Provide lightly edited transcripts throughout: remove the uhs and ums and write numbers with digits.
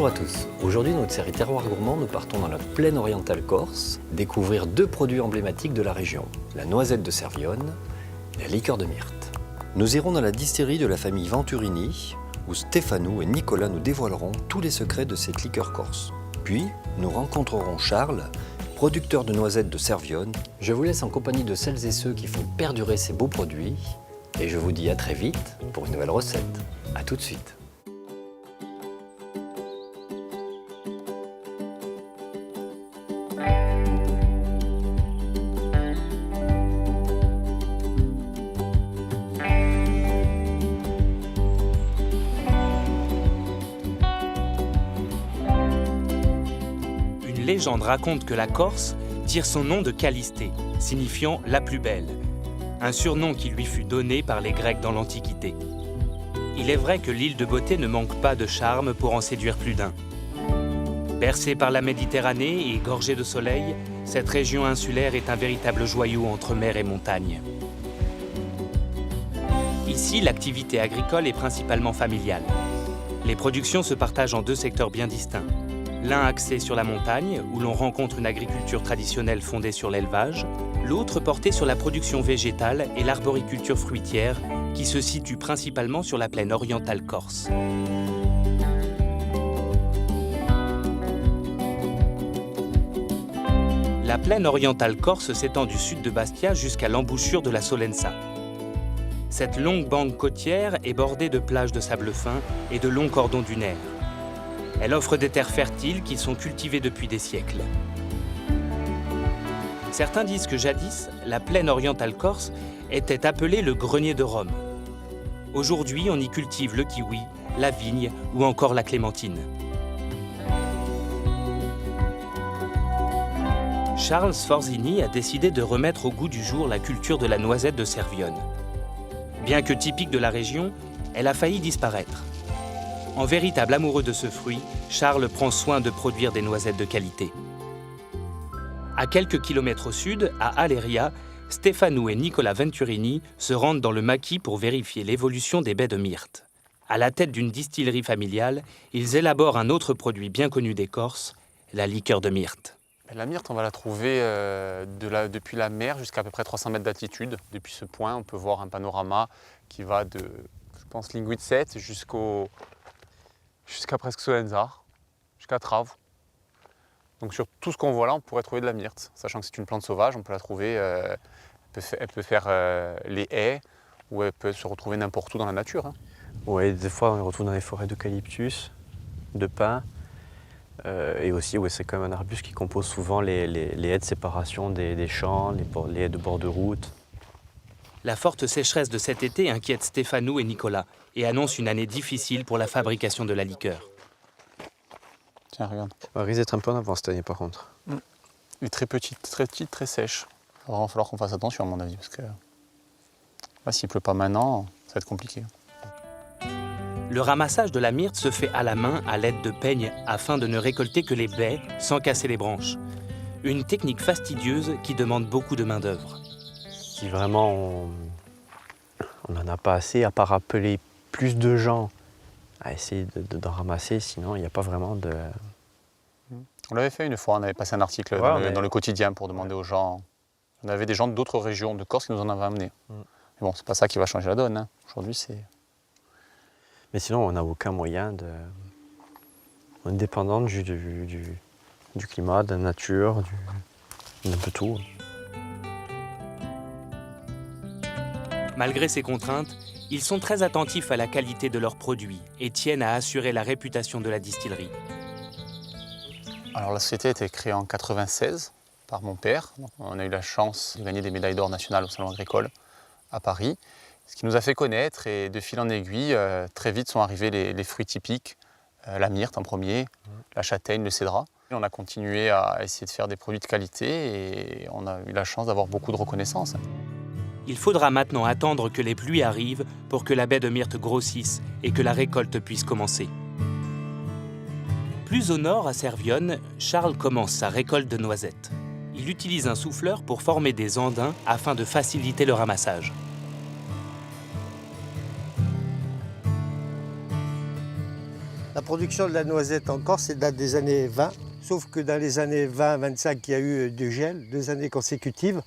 Bonjour à tous. Aujourd'hui, dans notre série Terroir Gourmand, nous partons dans la plaine orientale corse, découvrir deux produits emblématiques de la région, la noisette de Servione et la liqueur de myrte. Nous irons dans la distillerie de la famille Venturini, où Stéphano et Nicolas nous dévoileront tous les secrets de cette liqueur corse. Puis, nous rencontrerons Charles, producteur de noisettes de Servione. Je vous laisse en compagnie de celles et ceux qui font perdurer ces beaux produits, et je vous dis à très vite pour une nouvelle recette. À tout de suite. Une légende raconte que la Corse tire son nom de Calistée, signifiant la plus belle, un surnom qui lui fut donné par les Grecs dans l'Antiquité. Il est vrai que l'île de beauté ne manque pas de charme pour en séduire plus d'un. Bercée par la Méditerranée et gorgée de soleil, cette région insulaire est un véritable joyau entre mer et montagne. Ici, l'activité agricole est principalement familiale. Les productions se partagent en deux secteurs bien distincts. L'un axé sur la montagne, où l'on rencontre une agriculture traditionnelle fondée sur l'élevage, l'autre porté sur la production végétale et l'arboriculture fruitière, qui se situe principalement sur la plaine orientale corse. La plaine orientale corse s'étend du sud de Bastia jusqu'à l'embouchure de la Solenza. Cette longue bande côtière est bordée de plages de sable fin et de longs cordons dunaires. Elle offre des terres fertiles qui sont cultivées depuis des siècles. Certains disent que jadis, la plaine orientale corse était appelée le grenier de Rome. Aujourd'hui, on y cultive le kiwi, la vigne ou encore la clémentine. Charles Sforzini a décidé de remettre au goût du jour la culture de la noisette de Servione. Bien que typique de la région, elle a failli disparaître. En véritable amoureux de ce fruit, Charles prend soin de produire des noisettes de qualité. À quelques kilomètres au sud, à Aleria, Stéphano et Nicolas Venturini se rendent dans le maquis pour vérifier l'évolution des baies de myrte. À la tête d'une distillerie familiale, ils élaborent un autre produit bien connu des Corses, la liqueur de myrte. La myrte, on va la trouver depuis la mer jusqu'à peu près 300 mètres d'altitude. Depuis ce point, on peut voir un panorama qui va de, je pense, Linguizet jusqu'à presque Solenza, jusqu'à Trave. Donc sur tout ce qu'on voit là, on pourrait trouver de la myrte. Sachant que c'est une plante sauvage, on peut la trouver, elle peut faire les haies, ou elle peut se retrouver n'importe où dans la nature. Hein. Oui, des fois on les retrouve dans les forêts d'eucalyptus, de pins, et aussi c'est quand même un arbuste qui compose souvent les haies de séparation des champs, les haies de bord de route. La forte sécheresse de cet été inquiète Stéphano et Nicolas et annonce une année difficile pour la fabrication de la liqueur. Tiens, regarde. On risque d'être un peu en avance cette année par contre. Elle est très petite, très sèche. Il va falloir qu'on fasse attention à mon avis, parce que s'il ne pleut pas maintenant, ça va être compliqué. Le ramassage de la myrte se fait à la main à l'aide de peignes afin de ne récolter que les baies sans casser les branches. Une technique fastidieuse qui demande beaucoup de main-d'œuvre. Si vraiment on n'en a pas assez, à part appeler plus de gens à essayer d'en ramasser, sinon il n'y a pas vraiment de... On l'avait fait une fois, on avait passé un article dans le quotidien pour demander aux gens. On avait des gens d'autres régions de Corse qui nous en avaient amené. Mais bon, c'est pas ça qui va changer la donne. Hein. Aujourd'hui, c'est... Mais sinon, on n'a aucun moyen de... On est dépendant du climat, de la nature, d'un peu tout. Malgré ces contraintes, ils sont très attentifs à la qualité de leurs produits et tiennent à assurer la réputation de la distillerie. Alors la société a été créée en 1996 par mon père. On a eu la chance de gagner des médailles d'or nationales au Salon agricole à Paris. Ce qui nous a fait connaître, et de fil en aiguille, très vite sont arrivés les fruits typiques, la myrte en premier, la châtaigne, le cédrat. Et on a continué à essayer de faire des produits de qualité et on a eu la chance d'avoir beaucoup de reconnaissance. Il faudra maintenant attendre que les pluies arrivent pour que la baie de myrte grossisse et que la récolte puisse commencer. Plus au nord, à Servione, Charles commence sa récolte de noisettes. Il utilise un souffleur pour former des andins afin de faciliter le ramassage. La production de la noisette en Corse, c'est date des années 20. Sauf que dans les années 20-25, il y a eu du gel, 2 années consécutives.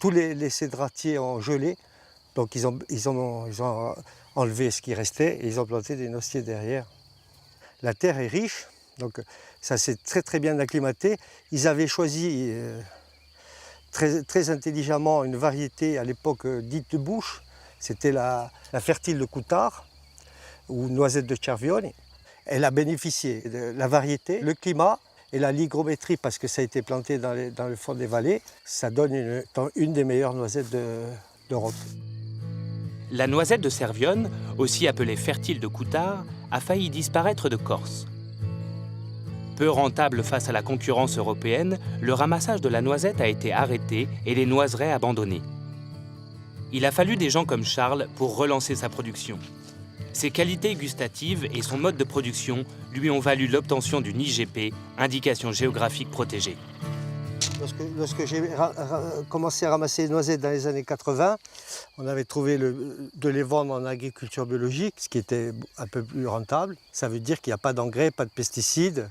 Tous les cédratiers ont gelé. Donc ils ont enlevé ce qui restait et ils ont planté des noisetiers derrière. La terre est riche, donc ça s'est très très bien acclimaté. Ils avaient choisi très intelligemment une variété à l'époque dite de bouche. C'était la fertile de Coutard ou noisette de Cervione. Elle a bénéficié de la variété, le climat et la hygrométrie parce que ça a été planté dans le fond des vallées. Ça donne une des meilleures noisettes d'Europe. La noisette de Servione, aussi appelée fertile de Coutard, a failli disparaître de Corse. Peu rentable face à la concurrence européenne, le ramassage de la noisette a été arrêté et les noiseraies abandonnées. Il a fallu des gens comme Charles pour relancer sa production. Ses qualités gustatives et son mode de production lui ont valu l'obtention d'une IGP, indication géographique protégée. Lorsque j'ai commencé à ramasser les noisettes dans les années 80, on avait trouvé de les vendre en agriculture biologique, ce qui était un peu plus rentable. Ça veut dire qu'il n'y a pas d'engrais, pas de pesticides.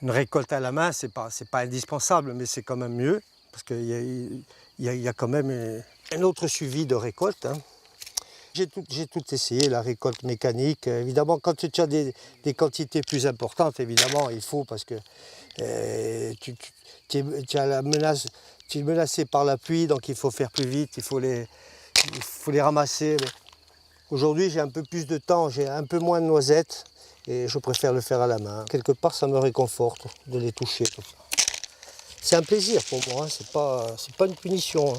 Une récolte à la main, c'est pas indispensable, mais c'est quand même mieux, parce qu'il y a quand même un autre suivi de récolte. Hein. J'ai tout essayé, la récolte mécanique. Évidemment, quand tu as des quantités plus importantes, évidemment, il faut, parce que tu es menacé par la pluie, donc il faut faire plus vite, il faut les ramasser. Aujourd'hui, j'ai un peu plus de temps, j'ai un peu moins de noisettes et je préfère le faire à la main. Quelque part, ça me réconforte de les toucher. C'est un plaisir pour moi, hein. C'est pas une punition. Hein.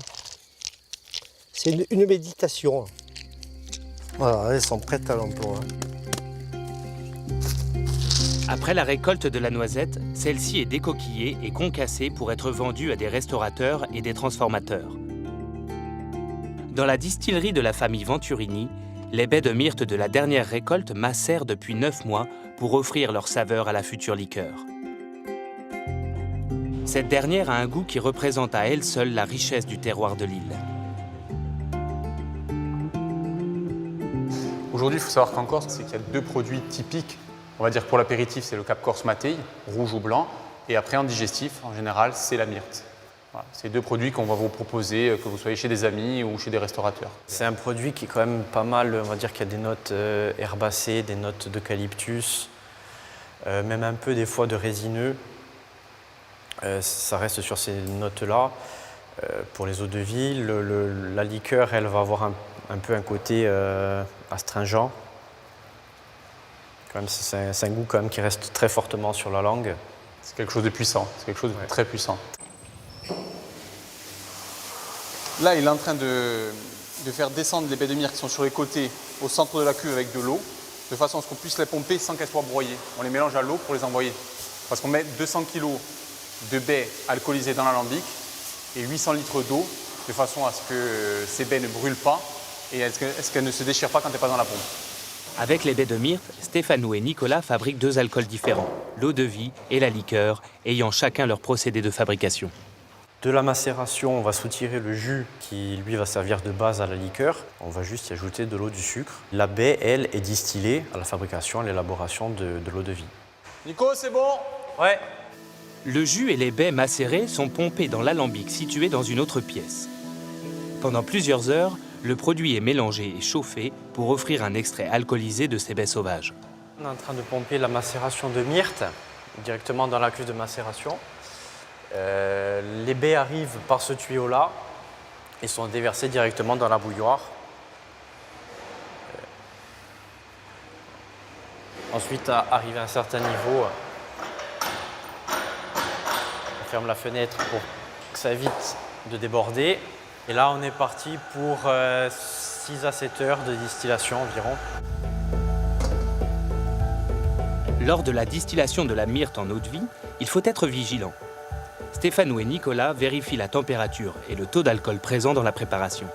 C'est une méditation. Hein. Voilà, elles sont prêtes à l'emploi. Après la récolte de la noisette, celle-ci est décoquillée et concassée pour être vendue à des restaurateurs et des transformateurs. Dans la distillerie de la famille Venturini, les baies de myrte de la dernière récolte macèrent depuis 9 mois pour offrir leur saveur à la future liqueur. Cette dernière a un goût qui représente à elle seule la richesse du terroir de l'île. Aujourd'hui, il faut savoir qu'en Corse, c'est qu'il y a 2 produits typiques. On va dire pour l'apéritif, c'est le Cap Corse Mattei, rouge ou blanc. Et après, en digestif, en général, c'est la myrte. Voilà. C'est 2 produits qu'on va vous proposer, que vous soyez chez des amis ou chez des restaurateurs. C'est un produit qui est quand même pas mal, on va dire qu'il y a des notes herbacées, des notes d'eucalyptus, même un peu des fois de résineux. Ça reste sur ces notes-là. Pour les eaux de vie, la liqueur, elle va avoir un peu un côté astringent. C'est un goût quand même qui reste très fortement sur la langue. C'est quelque chose de puissant, c'est quelque chose de très puissant. Là, il est en train de faire descendre les baies de myrte qui sont sur les côtés au centre de la cuve avec de l'eau, de façon à ce qu'on puisse les pomper sans qu'elles soient broyées. On les mélange à l'eau pour les envoyer. Parce qu'on met 200 kg de baies alcoolisées dans l'alambic et 800 litres d'eau, de façon à ce que ces baies ne brûlent pas et à ce qu'elles ne se déchirent pas quand elles passent dans la pompe. Avec les baies de myrte, Stéphano et Nicolas fabriquent 2 alcools différents, l'eau de vie et la liqueur, ayant chacun leur procédé de fabrication. De la macération, on va soutirer le jus qui, lui, va servir de base à la liqueur. On va juste y ajouter de l'eau, du sucre. La baie, elle, est distillée à la fabrication, à l'élaboration de l'eau de vie. Nico, c'est bon? Ouais. Le jus et les baies macérées sont pompés dans l'alambic situé dans une autre pièce. Pendant plusieurs heures, le produit est mélangé et chauffé pour offrir un extrait alcoolisé de ces baies sauvages. On est en train de pomper la macération de myrte directement dans la cuve de macération. Les baies arrivent par ce tuyau-là et sont déversées directement dans la bouilloire. Ensuite, arrivé à un certain niveau, on ferme la fenêtre pour que ça évite de déborder. Et là, on est parti pour 6 à 7 heures de distillation environ. Lors de la distillation de la myrte en eau de vie, il faut être vigilant. Stéphano et Nicolas vérifient la température et le taux d'alcool présent dans la préparation.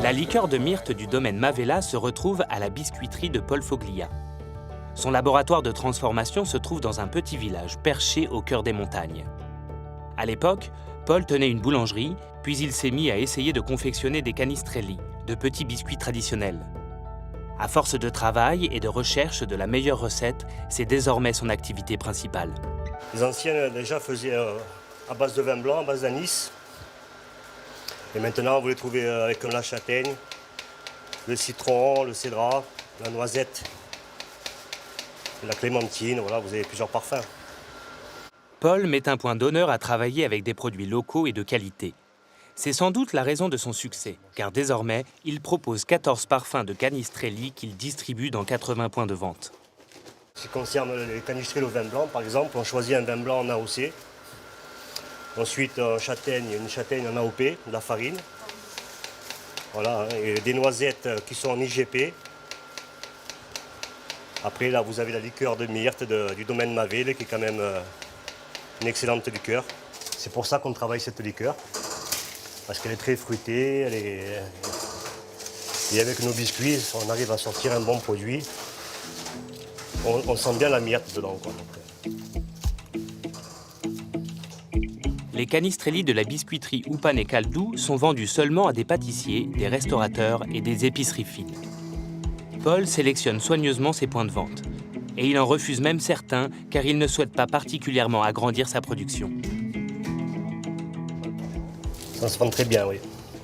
La liqueur de myrte du domaine Mavella se retrouve à la biscuiterie de Paul Foglia. Son laboratoire de transformation se trouve dans un petit village perché au cœur des montagnes. À l'époque, Paul tenait une boulangerie, puis il s'est mis à essayer de confectionner des canistrelli, de petits biscuits traditionnels. À force de travail et de recherche de la meilleure recette, c'est désormais son activité principale. Les anciens déjà faisaient à base de vin blanc, à base d'anis. Et maintenant, vous les trouvez avec la châtaigne, le citron, le cédrat, la noisette, la clémentine. Voilà, vous avez plusieurs parfums. Paul met un point d'honneur à travailler avec des produits locaux et de qualité. C'est sans doute la raison de son succès, car désormais, il propose 14 parfums de canistrelli qu'il distribue dans 80 points de vente. Ce qui concerne les canistrelli au vin blanc, par exemple, on choisit un vin blanc en AOC. Ensuite, une châtaigne en AOP, de la farine. Voilà, et des noisettes qui sont en IGP. Après, là, vous avez la liqueur de myrte du domaine Mavel, qui est quand même une excellente liqueur. C'est pour ça qu'on travaille cette liqueur. Parce qu'elle est très fruitée, et avec nos biscuits, on arrive à sortir un bon produit. On sent bien la myrte dedans, quoi. Les canistrelli de la biscuiterie Upan et Caldou sont vendus seulement à des pâtissiers, des restaurateurs et des épiceries fines. Paul sélectionne soigneusement ses points de vente. Et il en refuse même certains, car il ne souhaite pas particulièrement agrandir sa production. Ça se vend très bien, oui.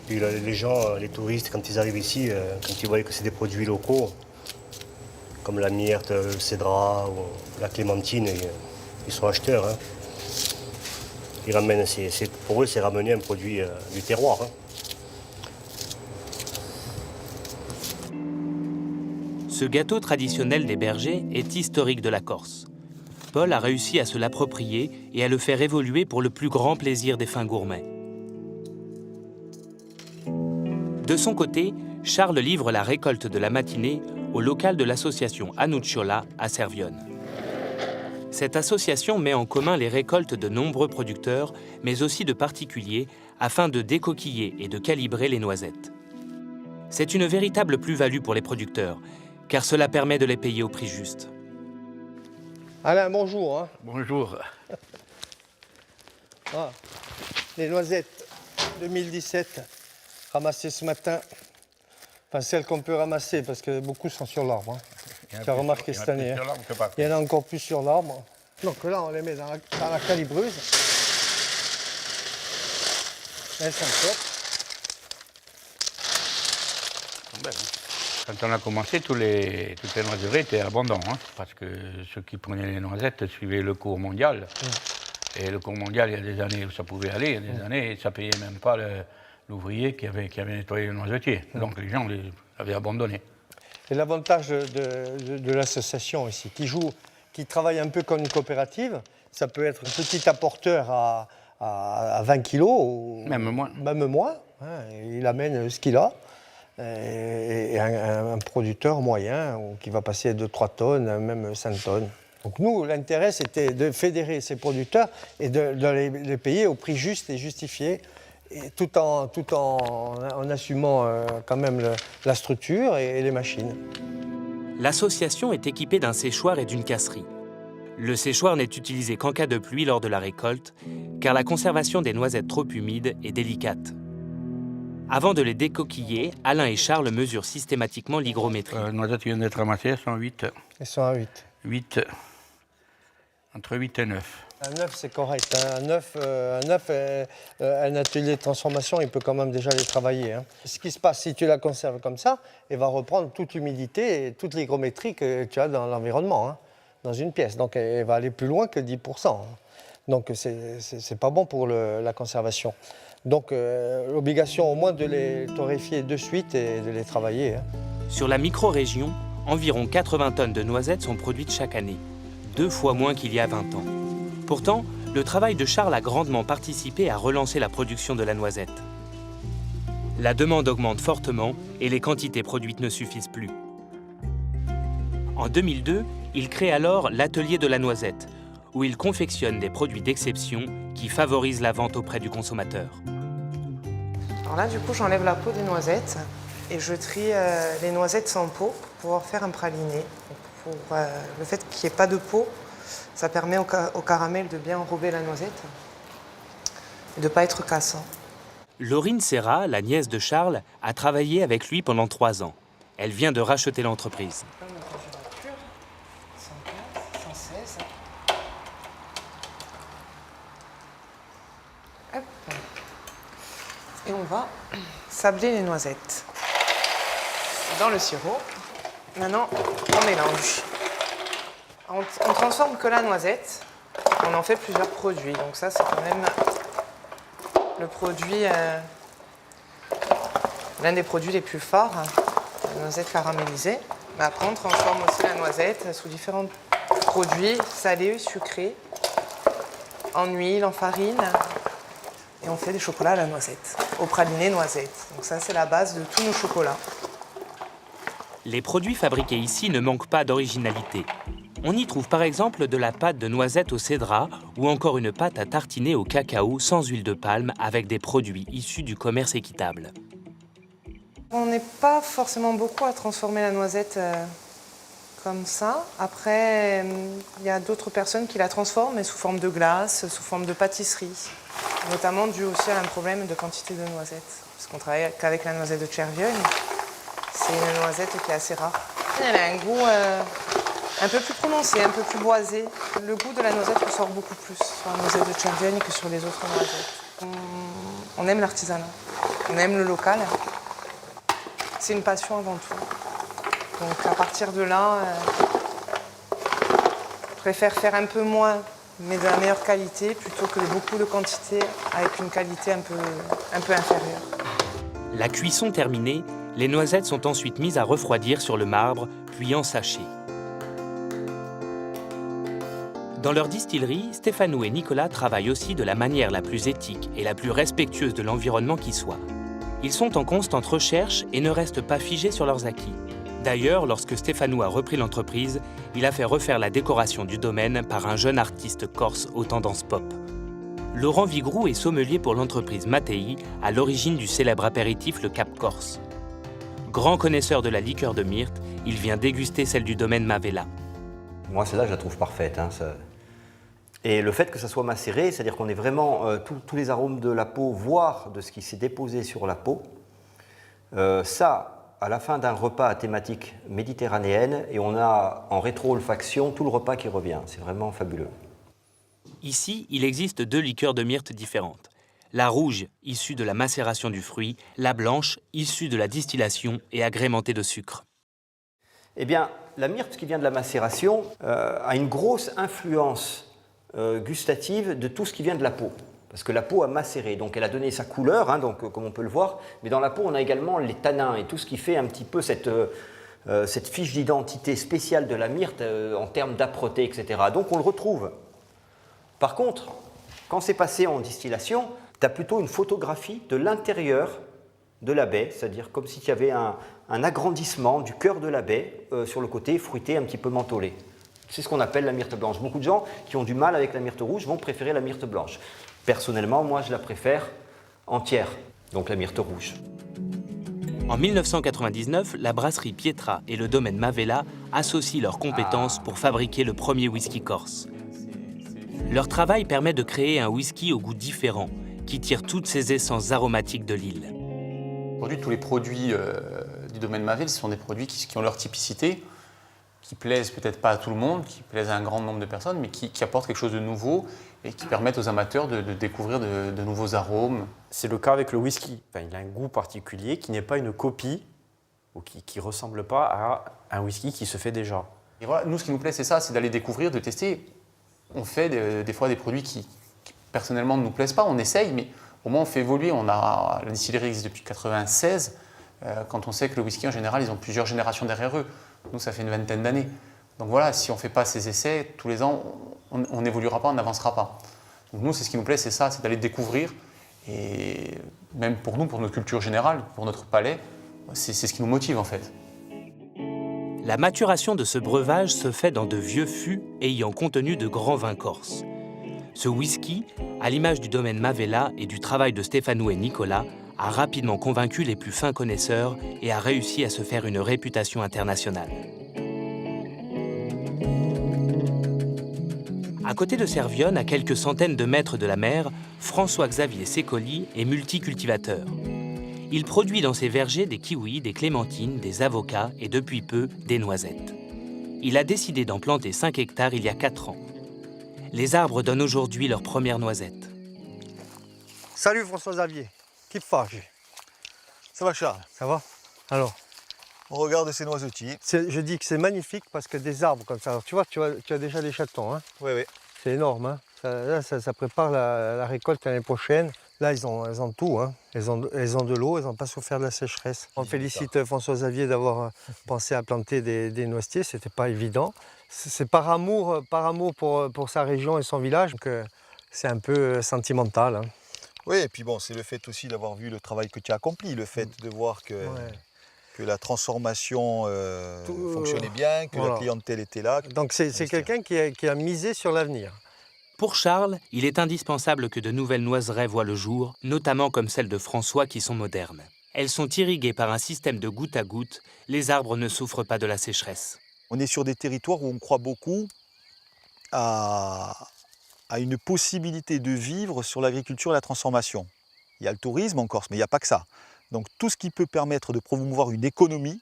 Puis les gens, les touristes, quand ils arrivent ici, quand ils voient que c'est des produits locaux, comme la myrte, le cédrat ou la clémentine, ils sont acheteurs. Hein. Ils ramènent, pour eux, c'est ramener un produit du terroir. Hein. Ce gâteau traditionnel des bergers est historique de la Corse. Paul a réussi à se l'approprier et à le faire évoluer pour le plus grand plaisir des fins gourmets. De son côté, Charles livre la récolte de la matinée au local de l'association Anucciola à Servione. Cette association met en commun les récoltes de nombreux producteurs, mais aussi de particuliers, afin de décoquiller et de calibrer les noisettes. C'est une véritable plus-value pour les producteurs, car cela permet de les payer au prix juste. Alain, bonjour. Hein. Bonjour. Ah, les noisettes 2017, ramassées ce matin. Enfin, celles qu'on peut ramasser, parce que beaucoup sont sur l'arbre. Hein. Tu as remarqué cette année. Hein. Il y en a encore plus sur l'arbre. Donc là, on les met dans la calibreuse. Elles s'encoppent. Quand on a commencé, toutes les noiseries étaient abondantes, hein, parce que ceux qui prenaient les noisettes suivaient le cours mondial. Et le cours mondial, il y a des années où ça pouvait aller, il y a des années, ça ne payait même pas l'ouvrier qui avait nettoyé le noisetier. Donc les gens l'avaient abandonné. Et l'avantage de l'association ici, qui travaille un peu comme une coopérative, ça peut être un petit apporteur à 20 kilos. Ou même moins. Même moins. Hein, il amène ce qu'il a. Et un producteur moyen qui va passer de 3 tonnes, même 5 tonnes. Donc nous, l'intérêt, c'était de fédérer ces producteurs et de les payer au prix juste et justifié, et tout en assumant quand même la structure et les machines. L'association est équipée d'un séchoir et d'une casserie. Le séchoir n'est utilisé qu'en cas de pluie lors de la récolte, car la conservation des noisettes trop humides est délicate. Avant de les décoquiller, Alain et Charles mesurent systématiquement l'hygrométrie. Les noisettes qui viennent d'être ramassées, elles sont 8. Elles sont à 8. 8, entre 8 et 9. Un 9, c'est correct. Hein. Un atelier de transformation, il peut quand même déjà les travailler. Hein. Ce qui se passe, si tu la conserves comme ça, elle va reprendre toute l'humidité et toute l'hygrométrie que tu as dans l'environnement, hein, dans une pièce. Donc, elle va aller plus loin que 10%. Hein. Donc, c'est pas bon pour la conservation. Donc, l'obligation au moins de les torréfier de suite et de les travailler. Hein. Sur la micro-région, environ 80 tonnes de noisettes sont produites chaque année, 2 fois moins qu'il y a 20 ans. Pourtant, le travail de Charles a grandement participé à relancer la production de la noisette. La demande augmente fortement et les quantités produites ne suffisent plus. En 2002, il crée alors l'atelier de la noisette, où il confectionne des produits d'exception qui favorisent la vente auprès du consommateur. Alors là, du coup, j'enlève la peau des noisettes et je trie les noisettes sans peau pour pouvoir faire un praliné. Pour le fait qu'il n'y ait pas de peau, ça permet au caramel de bien enrober la noisette. et de ne pas être cassant. Laurine Serra, la nièce de Charles, a travaillé avec lui pendant 3 ans. Elle vient de racheter l'entreprise. 116. Hop. Et on va sabler les noisettes dans le sirop. Maintenant, on mélange. On transforme que la noisette. On en fait plusieurs produits. Donc ça, c'est quand même le produit, l'un des produits les plus forts, la noisette caramélisée. Mais après, on transforme aussi la noisette sous différents produits salés, sucrés, en huile, en farine. Et on fait des chocolats à la noisette, au praliné noisette. Donc ça, c'est la base de tous nos chocolats. Les produits fabriqués ici ne manquent pas d'originalité. On y trouve par exemple de la pâte de noisette au cédrat ou encore une pâte à tartiner au cacao sans huile de palme avec des produits issus du commerce équitable. On n'est pas forcément beaucoup à transformer la noisette comme ça. Après, il y a d'autres personnes qui la transforment, mais sous forme de glace, sous forme de pâtisserie. Notamment dû aussi à un problème de quantité de noisettes. Parce qu'on travaille qu'avec la noisette de Cerviogne. C'est une noisette qui est assez rare. Elle a un goût un peu plus prononcé, un peu plus boisé. Le goût de la noisette ressort beaucoup plus sur la noisette de Cerviogne que sur les autres noisettes. On aime l'artisanat, on aime le local. C'est une passion avant tout. Donc à partir de là, je préfère faire un peu moins, mais de la meilleure qualité, plutôt que beaucoup de quantité avec une qualité un peu inférieure. La cuisson terminée, les noisettes sont ensuite mises à refroidir sur le marbre, puis ensachées. Dans leur distillerie, Stéphano et Nicolas travaillent aussi de la manière la plus éthique et la plus respectueuse de l'environnement qui soit. Ils sont en constante recherche et ne restent pas figés sur leurs acquis. D'ailleurs, lorsque Stéphano a repris l'entreprise, il a fait refaire la décoration du domaine par un jeune artiste corse aux tendances pop. Laurent Vigroux est sommelier pour l'entreprise Mattei, à l'origine du célèbre apéritif le Cap Corse. Grand connaisseur de la liqueur de myrte, il vient déguster celle du domaine Mavella. Moi, celle-là, je la trouve parfaite. Et le fait que ça soit macéré, c'est-à-dire qu'on ait vraiment tous les arômes de la peau, voire de ce qui s'est déposé sur la peau, ça, à la fin d'un repas à thématique méditerranéenne, et on a en rétro-olfaction tout le repas qui revient. C'est vraiment fabuleux. Ici, il existe 2 liqueurs de myrte différentes. La rouge, issue de la macération du fruit, la blanche, issue de la distillation et agrémentée de sucre. Eh bien, la myrte qui vient de la macération a une grosse influence gustative de tout ce qui vient de la peau. Parce que la peau a macéré, donc elle a donné sa couleur, donc, comme on peut le voir, mais dans la peau, on a également les tanins et tout ce qui fait un petit peu cette fiche d'identité spéciale de la myrte en termes d'âpreté, etc. Donc on le retrouve. Par contre, quand c'est passé en distillation, tu as plutôt une photographie de l'intérieur de la baie, c'est-à-dire comme s'il y avait un agrandissement du cœur de la baie sur le côté fruité un petit peu mentholé. C'est ce qu'on appelle la myrte blanche. Beaucoup de gens qui ont du mal avec la myrte rouge vont préférer la myrte blanche. Personnellement, moi, je la préfère entière, donc la myrte rouge. En 1999, la brasserie Pietra et le domaine Mavella associent leurs compétences pour fabriquer le premier whisky corse. Leur travail permet de créer un whisky au goût différent, qui tire toutes ses essences aromatiques de l'île. Aujourd'hui, tous les produits du domaine Mavella, ce sont des produits qui ont leur typicité, qui plaisent peut-être pas à tout le monde, qui plaisent à un grand nombre de personnes, mais qui apportent quelque chose de nouveau et qui permettent aux amateurs de découvrir de nouveaux arômes. C'est le cas avec le whisky. Enfin, il a un goût particulier qui n'est pas une copie ou qui ne ressemble pas à un whisky qui se fait déjà. Et voilà, nous, ce qui nous plaît, c'est ça, c'est d'aller découvrir, de tester. On fait des fois des produits qui personnellement ne nous plaisent pas, on essaye, mais au moins on fait évoluer. La distillerie existe depuis 1996. Quand on sait que le whisky, en général, ils ont plusieurs générations derrière eux. Nous, ça fait une vingtaine d'années. Donc voilà, si on ne fait pas ces essais, tous les ans, on n'évoluera pas, on n'avancera pas. Donc nous, c'est ce qui nous plaît, c'est ça, c'est d'aller découvrir. Et même pour nous, pour notre culture générale, pour notre palais, c'est ce qui nous motive en fait. La maturation de ce breuvage se fait dans de vieux fûts ayant contenu de grands vins corses. Ce whisky, à l'image du domaine Mavella et du travail de Stéphano et Nicolas, a rapidement convaincu les plus fins connaisseurs et a réussi à se faire une réputation internationale. À À côté de Servionne, à quelques centaines de mètres de la mer, François-Xavier Sécoli est multicultivateur. Il produit dans ses vergers des kiwis, des clémentines, des avocats et depuis peu, des noisettes. Il a décidé d'en planter 5 hectares il y a 4 ans. Les arbres donnent aujourd'hui leurs premières noisettes. Salut François-Xavier, qui fâche? Ça va Charles? Ça va? Alors, On regarde ces noisetiers. je dis que c'est magnifique parce que des arbres comme ça, alors, tu vois, tu as déjà des chatons, hein? Oui, oui. C'est énorme, hein? Ça prépare la récolte l'année prochaine. Là, elles ont tout, hein? Elles ont de l'eau, elles n'ont pas souffert de la sécheresse. On félicite François-Xavier d'avoir pensé à planter des noisetiers, c'était pas évident. C'est par amour pour sa région et son village que c'est un peu sentimental, hein. Oui, et puis bon, c'est le fait aussi d'avoir vu le travail que tu as accompli, le fait de voir que la transformation fonctionnait bien, que la clientèle était là. Donc c'est quelqu'un qui a misé sur l'avenir. Pour Charles, il est indispensable que de nouvelles noiseraies voient le jour, notamment comme celles de François qui sont modernes. Elles sont irriguées par un système de goutte à goutte, les arbres ne souffrent pas de la sécheresse. On est sur des territoires où on croit beaucoup à une possibilité de vivre sur l'agriculture et la transformation. Il y a le tourisme en Corse, mais il n'y a pas que ça. Donc tout ce qui peut permettre de promouvoir une économie,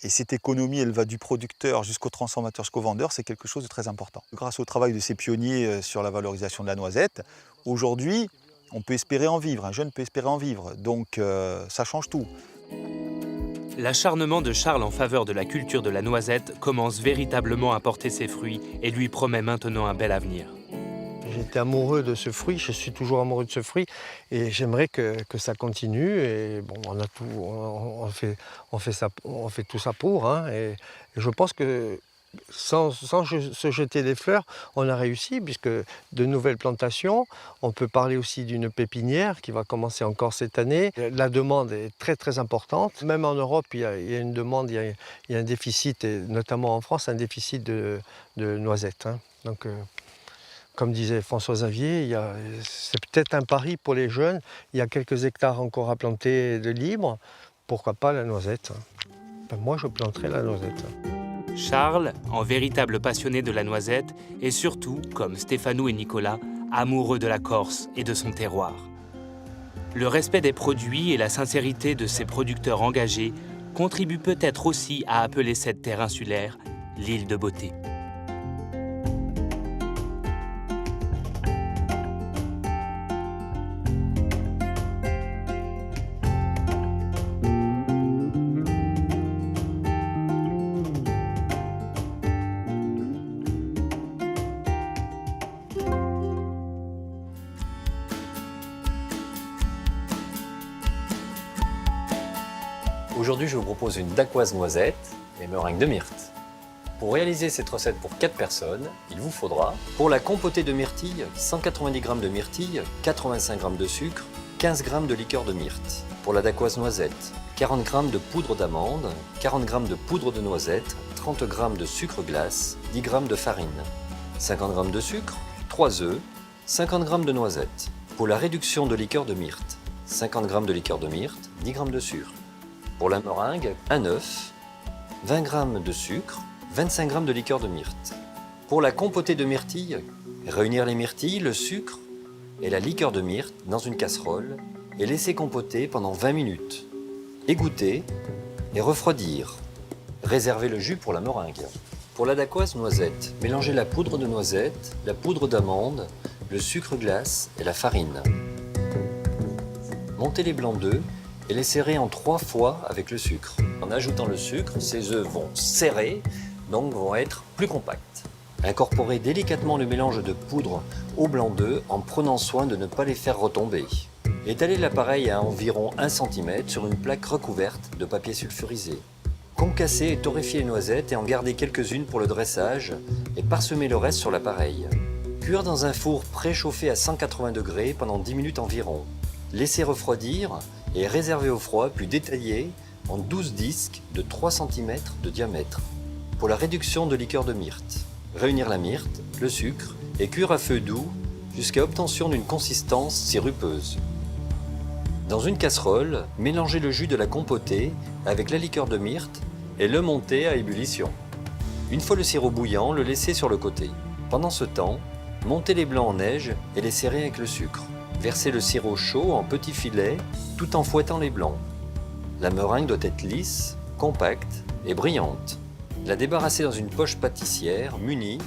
et cette économie, elle va du producteur jusqu'au transformateur, jusqu'au vendeur, c'est quelque chose de très important. Grâce au travail de ces pionniers sur la valorisation de la noisette, aujourd'hui, on peut espérer en vivre, un jeune peut espérer en vivre, donc ça change tout. L'acharnement de Charles en faveur de la culture de la noisette commence véritablement à porter ses fruits et lui promet maintenant un bel avenir. J'étais amoureux de ce fruit, je suis toujours amoureux de ce fruit et j'aimerais que ça continue. Et bon, on fait tout ça pour, hein, et je pense que sans se jeter des fleurs, on a réussi puisque de nouvelles plantations, on peut parler aussi d'une pépinière qui va commencer encore cette année. La demande est très très importante. Même en Europe, il y a une demande, il y a un déficit, et notamment en France, un déficit de noisettes, hein. Donc, comme disait François-Xavier, c'est peut-être un pari pour les jeunes. Il y a quelques hectares encore à planter de libre. Pourquoi pas la noisette? Ben, moi, je planterai la noisette. Charles, en véritable passionné de la noisette, est surtout, comme Stéphanou et Nicolas, amoureux de la Corse et de son terroir. Le respect des produits et la sincérité de ses producteurs engagés contribuent peut-être aussi à appeler cette terre insulaire l'île de beauté. Aujourd'hui, je vous propose une dacquoise noisette et meringue de myrte. Pour réaliser cette recette pour 4 personnes, il vous faudra, pour la compotée de myrtille, 190 g de myrtille, 85 g de sucre, 15 g de liqueur de myrte. Pour la dacquoise noisette, 40 g de poudre d'amande, 40 g de poudre de noisette, 30 g de sucre glace, 10 g de farine, 50 g de sucre, 3 œufs, 50 g de noisettes. Pour la réduction de liqueur de myrte, 50 g de liqueur de myrte, 10 g de sucre. Pour la meringue, un œuf, 20 g de sucre, 25 g de liqueur de myrte. Pour la compotée de myrtille, réunir les myrtilles, le sucre et la liqueur de myrte dans une casserole et laisser compoter pendant 20 minutes. Égoutter et refroidir. Réserver le jus pour la meringue. Pour la dacquoise noisette, mélangez la poudre de noisette, la poudre d'amande, le sucre glace et la farine. Montez les blancs d'œufs et les serrer en 3 fois avec le sucre. En ajoutant le sucre, ces œufs vont serrer, donc vont être plus compacts. Incorporez délicatement le mélange de poudre au blanc d'œuf en prenant soin de ne pas les faire retomber. Étalez l'appareil à environ 1 cm sur une plaque recouverte de papier sulfurisé. Concassez et torréfiez les noisettes et en gardez quelques-unes pour le dressage et parsemez le reste sur l'appareil. Cuire dans un four préchauffé à 180 degrés pendant 10 minutes environ. Laissez refroidir et réserver au froid puis détailler en 12 disques de 3 cm de diamètre. Pour la réduction de liqueur de myrte, réunir la myrte, le sucre et cuire à feu doux jusqu'à obtention d'une consistance sirupeuse. Dans une casserole, mélangez le jus de la compotée avec la liqueur de myrte et le montez à ébullition. Une fois le sirop bouillant, le laissez sur le côté. Pendant ce temps, montez les blancs en neige et les serrez avec le sucre. Versez le sirop chaud en petits filets tout en fouettant les blancs. La meringue doit être lisse, compacte et brillante. La débarrassez dans une poche pâtissière munie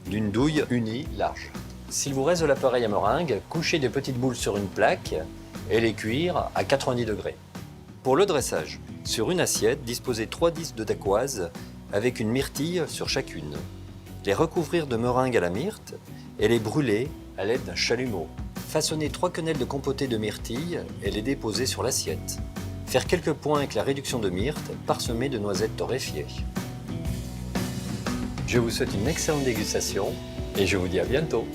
d'une douille unie large. S'il vous reste de l'appareil à meringue, couchez des petites boules sur une plaque et les cuire à 90 degrés. Pour le dressage, sur une assiette, disposez 3 disques de dacquoise avec une myrtille sur chacune. Les recouvrir de meringue à la myrte et les brûler à l'aide d'un chalumeau. Façonnez 3 quenelles de compotée de myrtille et les déposer sur l'assiette. Faire quelques points avec la réduction de myrte parsemée de noisettes torréfiées. Je vous souhaite une excellente dégustation et je vous dis à bientôt.